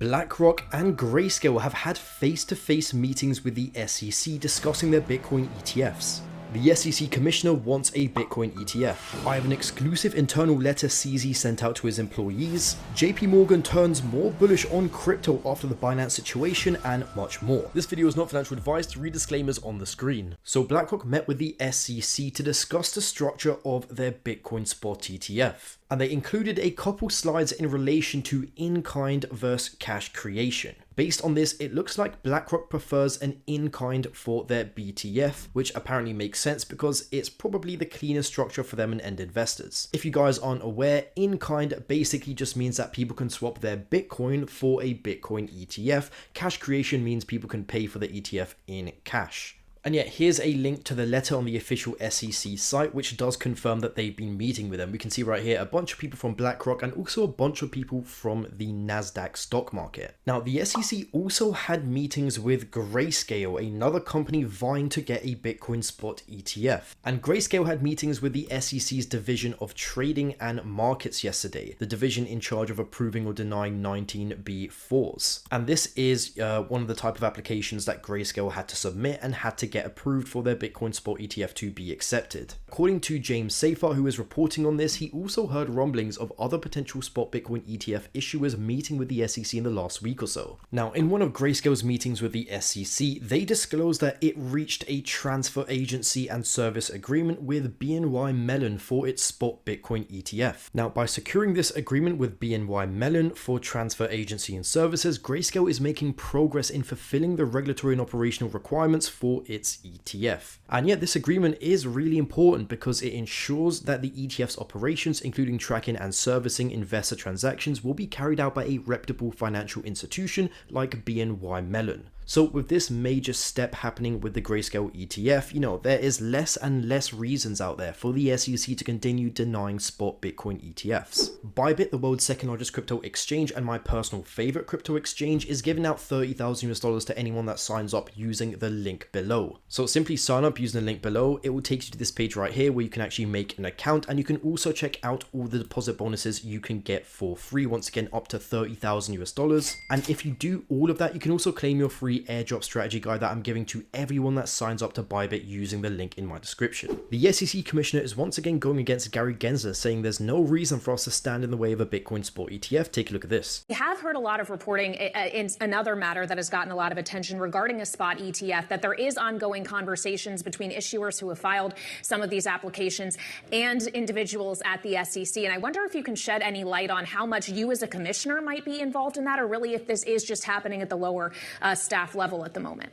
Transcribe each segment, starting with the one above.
BlackRock and Grayscale have had face-to-face meetings with the SEC discussing their Bitcoin ETFs. The SEC commissioner wants a Bitcoin ETF. I have an exclusive internal letter CZ sent out to his employees. JP Morgan turns more bullish on crypto after the Binance situation, and much more. This video is not financial advice, read disclaimers on the screen. So BlackRock met with the SEC to discuss the structure of their Bitcoin spot ETF. And they included a couple slides in relation to in-kind versus cash creation. Based on this, it looks like BlackRock prefers an in-kind for their BTF, which apparently makes sense because it's probably the cleanest structure for them and end investors. If you guys aren't aware, in-kind basically just means that people can swap their Bitcoin for a Bitcoin ETF. Cash creation means people can pay for the ETF in cash. And yet, here's a link to the letter on the official SEC site, which does confirm that they've been meeting with them. We can see right here a bunch of people from BlackRock and also a bunch of people from the NASDAQ stock market. Now, the SEC also had meetings with Grayscale, another company vying to get a Bitcoin spot ETF. And Grayscale had meetings with the SEC's Division of Trading and Markets yesterday, the division in charge of approving or denying 19B4s. And this is one of the type of applications that Grayscale had to submit and had to get approved for their Bitcoin spot ETF to be accepted. According to James Safer, who is reporting on this, he also heard rumblings of other potential spot Bitcoin ETF issuers meeting with the SEC in the last week or so. Now, in one of Grayscale's meetings with the SEC, they disclosed that it reached a transfer agency and service agreement with BNY Mellon for its spot Bitcoin ETF. Now, by securing this agreement with BNY Mellon for transfer agency and services, Grayscale is making progress in fulfilling the regulatory and operational requirements for its ETF. And yet this agreement is really important because it ensures that the ETF's operations, including tracking and servicing investor transactions, will be carried out by a reputable financial institution like BNY Mellon. So with this major step happening with the Grayscale ETF, there is less and less reasons out there for the SEC to continue denying spot Bitcoin ETFs. Bybit, the world's second largest crypto exchange and my personal favorite crypto exchange, is giving out $30,000 to anyone that signs up using the link below. So simply sign up using the link below. It will take you to this page right here where you can actually make an account, and you can also check out all the deposit bonuses you can get for free, once again up to $30,000. And if you do all of that, you can also claim your free airdrop strategy guide that I'm giving to everyone that signs up to Bybit using the link in my description. The SEC commissioner is once again going against Gary Gensler, saying there's no reason for us to stand in the way of a Bitcoin spot ETF. Take a look at this. We have heard a lot of reporting in another matter that has gotten a lot of attention regarding a spot ETF, that there is ongoing conversations between issuers who have filed some of these applications and individuals at the SEC. And I wonder if you can shed any light on how much you as a commissioner might be involved in that, or really if this is just happening at the lower staff level at the moment.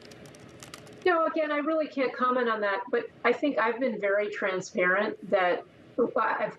No, again, I really can't comment on that, but I think I've been very transparent that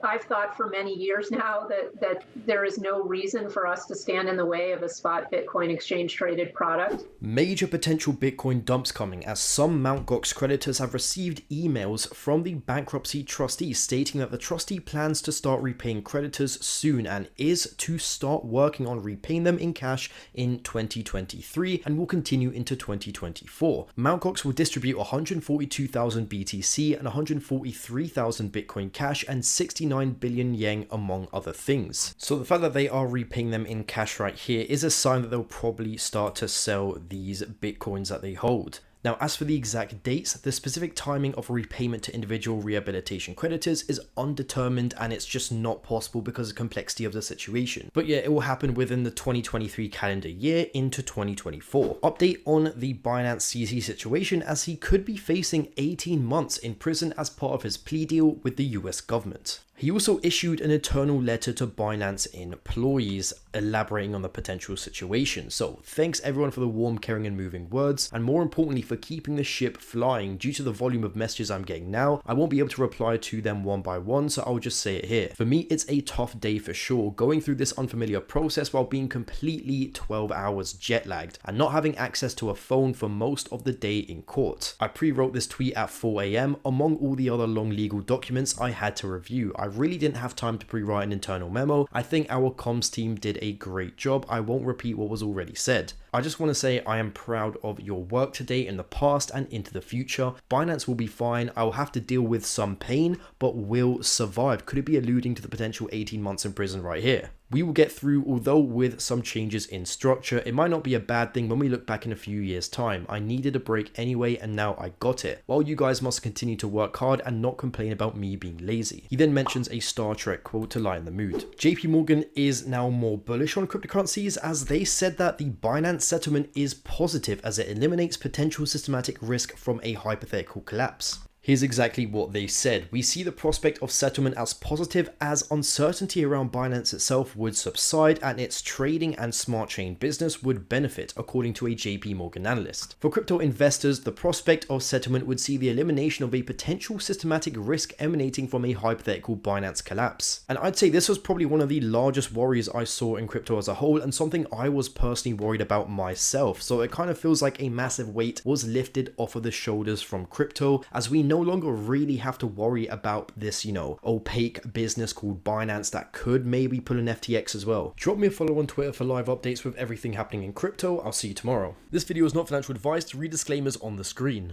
I've thought for many years now that there is no reason for us to stand in the way of a spot Bitcoin exchange traded product. Major potential Bitcoin dumps coming, as some Mt. Gox creditors have received emails from the bankruptcy trustee stating that the trustee plans to start repaying creditors soon and is to start working on repaying them in cash in 2023 and will continue into 2024. Mt. Gox will distribute 142,000 BTC and 143,000 Bitcoin Cash and 69 billion yen, among other things. So the fact that they are repaying them in cash right here is a sign that they'll probably start to sell these Bitcoins that they hold. Now, as for the exact dates, the specific timing of repayment to individual rehabilitation creditors is undetermined, and it's just not possible because of the complexity of the situation. But yeah, it will happen within the 2023 calendar year into 2024. Update on the Binance CZ situation, as he could be facing 18 months in prison as part of his plea deal with the US government. He also issued an internal letter to Binance employees elaborating on the potential situation. So thanks everyone for the warm, caring and moving words, and more importantly for keeping the ship flying. Due to the volume of messages I'm getting now, I won't be able to reply to them one by one, so I'll just say it here. For me, it's a tough day for sure, going through this unfamiliar process while being completely 12 hours jet lagged and not having access to a phone for most of the day in court. I pre-wrote this tweet at 4 AM among all the other long legal documents I had to review. I really didn't have time to pre-write an internal memo. I think our comms team did a great job. I won't repeat what was already said. I just want to say I am proud of your work today in the past and into the future. Binance will be fine. I will have to deal with some pain, but will survive. Could it be alluding to the potential 18 months in prison right here? we will get through, although with some changes in structure. It might not be a bad thing when we look back in a few years' time. I needed a break anyway, and now I got it. While you guys must continue to work hard and not complain about me being lazy. He then mentions a Star Trek quote to lighten the mood. JP Morgan is now more bullish on cryptocurrencies, as they said that the Binance settlement is positive as it eliminates potential systematic risk from a hypothetical collapse. Here's exactly what they said. We see the prospect of settlement as positive, as uncertainty around Binance itself would subside and its trading and smart chain business would benefit, according to a JP Morgan analyst. For crypto investors, the prospect of settlement would see the elimination of a potential systematic risk emanating from a hypothetical Binance collapse. And I'd say this was probably one of the largest worries I saw in crypto as a whole, and something I was personally worried about myself. So it kind of feels like a massive weight was lifted off of the shoulders from crypto, as we no longer really have to worry about this, opaque business called Binance that could maybe pull an FTX as well. Drop me a follow on Twitter for live updates with everything happening in crypto. I'll see you tomorrow. This video is not financial advice. Read disclaimers on the screen.